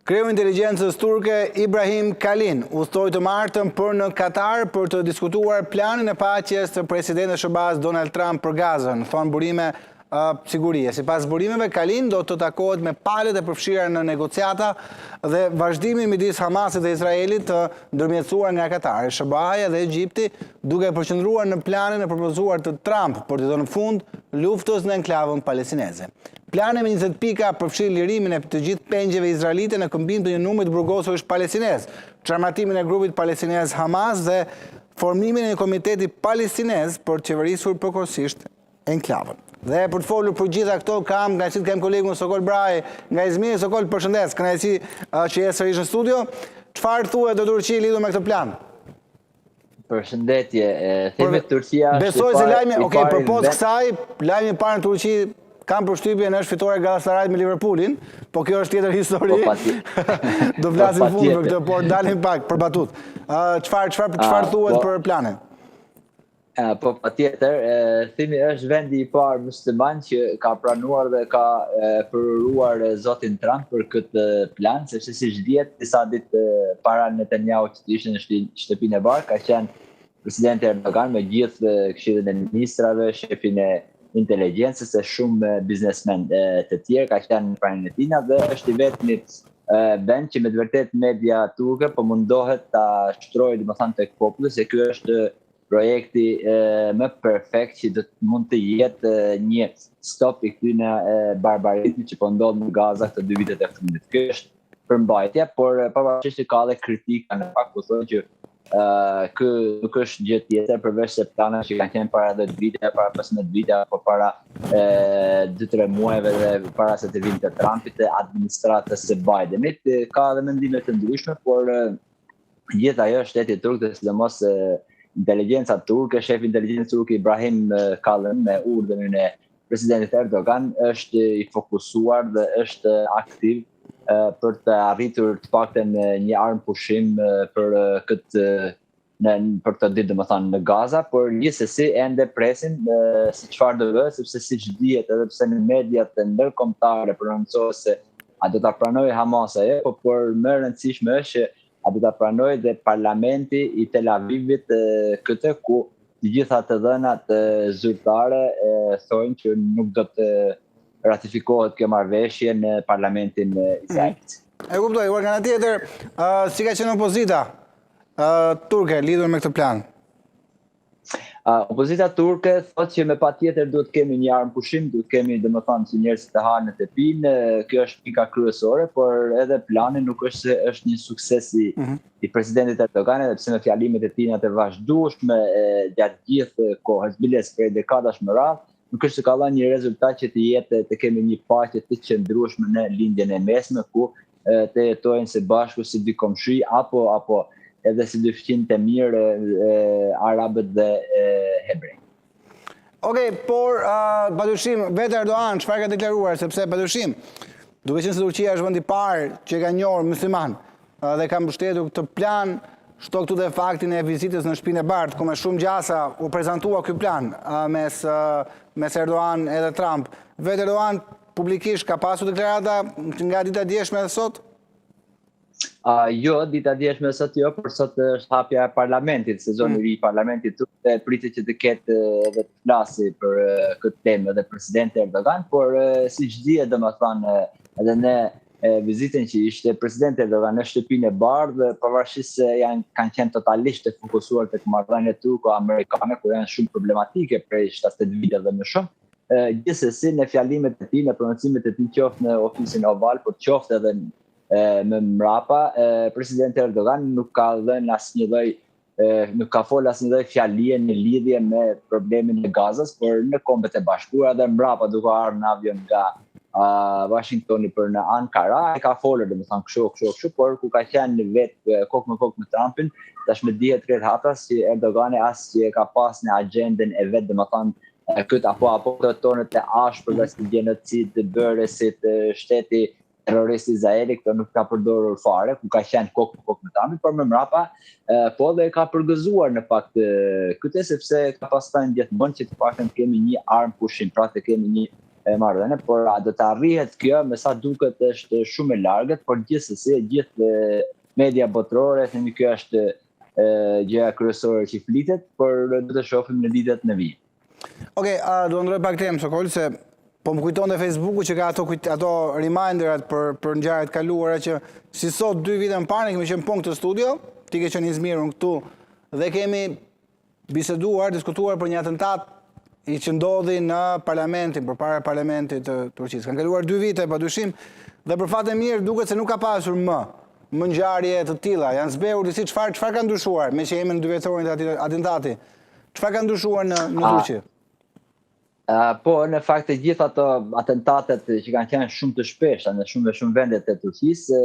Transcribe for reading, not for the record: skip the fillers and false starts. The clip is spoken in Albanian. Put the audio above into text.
Kreu Inteligjencës turke Ibrahim Kalin udhtoi të martën për në Katar për të diskutuar planin e paqes të presidentit SBA-s Donald Trump për Gazën, thonë burime sigurie. Sipas burimeve, Kalin do të takohet me palët e përfshira në negociata dhe vazhdimin midis Hamasit dhe Izraelit të ndërmjetësuar nga Katari, SBA-ja dhe Egjipti, duke përqendruar në planin e propozuar të Trump për të dhënë fund luftës në enklavën palestineze. Plani me 20 pika përfshir lirimin e të gjithë pengjeve izraelite në këmbim të një numrit burgosurish palestinez, çarmatimin e grupit palestinez Hamas dhe formimin e një komiteti palestinez për të qeverisur përkohësisht enklavën. Dhe për të folur për gjitha këto, kam kënaqësi të kem kolegun Sokol Braj nga Izmiri. Sokol, përshëndes, kënaqësi që je sërish në studio. Çfarë thuhet do Turqi lidhur me këtë plan? Përshëndetje, themi Turqia... Besoj se lajmi, përpos kësaj, lajmi i parë në Turqi kam përshtypjen është fitore Galatasarayt me Liverpoolin, po kjo është tjetër histori. Do flasim fund për këtë, por dalim pak për batut. Çfarë thuhet për planin? Po patjetër, themi është vendi i parë musliman që ka pranuar dhe ka përuruar zotin Trump për këtë plan, sepse siç dihet, disa ditë para Netanyahu që ishte në shtëpinë e Bar, ka qenë presidenti Erdogan me gjithë këshillin e ministrave, shefin e inteligjencës e shumë biznesmen të tjerë, ka qenë në pranin e tina dhe është i vetmi vend që me të vërtet media turke po mundohet ta shtrojë domethënë tek populli se ky është projekti më perfekt që do të mund të jetë një stop i këtyre barbarizmit që po ndodh në Gaza këto 2 vitet e fundit. Kjo është përmbajtja, por pavarësisht se ka dhe kritika në fakt po thonë që ky nuk është gjë tjetër përveç se plana që kanë qenë para 10 vite, para 15 vite apo para 2-3 muajve dhe para se të vinte Trumpi të administratës së Bidenit, ka edhe mendime të ndryshme, por gjithë ajo shteti turk dhe sidomos inteligjenca turke, shefi inteligjencës turke Ibrahim Kalin me urdhërin e presidentit Erdogan është i fokusuar dhe është aktiv për të arritur të paktën një armë pushim për këtë ditë domethënë në Gaza, por gjithsesi ende presin se çfarë do bëhet, sepse siç dihet edhe pse në mediat ndërkombëtare prononcohet se a do ta pranojë Hamas apo, por më e rëndësishme është që a do ta pranojë dhe parlamenti i Tel Avivit këtë ku të gjitha të dhënat zyrtare thonë që nuk do të ratifikohet kjo marrëveshje në parlamentin izraelit. E kuptoj, por nga ana tjetër, si ka qenë opozita turke lidhur me këtë plan? Opozita turke thotë që me patjetër duhet kemi një armë pushim, duhet kemi domethënë që njerëzit të hanë të pinë, kjo është pika kryesore, por edhe plani nuk është se është një sukses i presidentit Erdogan, edhe pse me fjalimet e tij të vazhdueshme gjatë gjithë kohës, biles për dekadash më radh, nuk është se ka dhënë një rezultat që të jetë të kemi një paqe të qëndrueshme në lindjen e mesme ku të jetojnë së bashku si dy komshi apo edhe si dy fqin të mirë arabët dhe hebrej. Okej, por padyshim vetë Erdogan çfarë ka deklaruar, sepse padyshim duke qenë se Turqia është vendi i parë që ka njohur musliman dhe ka mbështetur këtë plan, shto këtu dhe faktin e vizitës në shtëpinë e Bardh, ku me shumë gjasa u prezantua ky plan mes Erdogan edhe Trump. Vetë Erdogan publikisht ka pasur deklarata nga dita e djeshme dhe sot? Jo, dita djeshme sot jo, por sot është hapja e parlamentit, sezoni i ri i parlamentit turk, pritet që të ketë edhe të flasi për këtë temë edhe presidenti Erdogan, por siç dihet domethënë edhe në vizitën që ishte presidenti Erdogan në shtëpinë e Bardh, pavarësisht se kanë qenë totalisht të fokusuar tek marrëdhëniet turko-amerikane, ku janë shumë problematike prej 70 vite dhe më shumë. Gjithsesi në fjalimet e tij, në prononcimet e tij qoftë në ofisin oval, por qoftë edhe më mrapa, presidenti Erdogan nuk ka dhënë asnjë lloj nuk ka folur asnjë lloj fjalie në lidhje me problemin e Gazas, por në Kombet e Bashkuara dhe mbrapa duke ardhur në avion nga Washingtoni për në Ankara, ka folur domethënë kështu, por ku ka qenë vetë kokë me kokë me Trumpin, tashmë dihet krejt hatas që Erdogani as që ka pas në agjendën e vet domethënë këtë apo të tonët e ashpërve si genocid, bërësit, shteti terroristi izraeli, këto nuk ka përdorur fare, ku ka qenë kokë me kokë me Trumpin, por më mrapa po dhe ka përgëzuar në fakt këtë, sepse ka pas thënë gjithmonë që të paktën kemi një armë pushim, pra të kemi një marrëdhënie, por a do të arrihet kjo, me sa duket është shumë e largët, por gjithsesi gjithë media botërore themi kjo është gjëja kryesore që flitet, por do të shohim në ditët në vijim. Okej, do ndroj pak temë Sokol, se po më kujton dhe Facebooku që ka ato reminderat për ngjarjet kaluara që si sot 2 vite më parë kemi qenë punë këtë studio, ti ke qenë i Izmirun këtu dhe kemi biseduar, diskutuar për një atentat i që ndodhi në parlamentin, përpara parlamentit të Turqisë. Kanë kaluar 2 vite padyshim dhe për fat e mirë duket se nuk ka pasur më ngjarje të tilla. Janë zbehur disi çfarë ka ndryshuar me që jemi në 2 vjetorin të atentati. Çfarë ka ndryshuar në Turqi? Po, në fakt të gjitha ato atentatet që kanë qenë shumë të shpeshta në shumë vende të Turqisë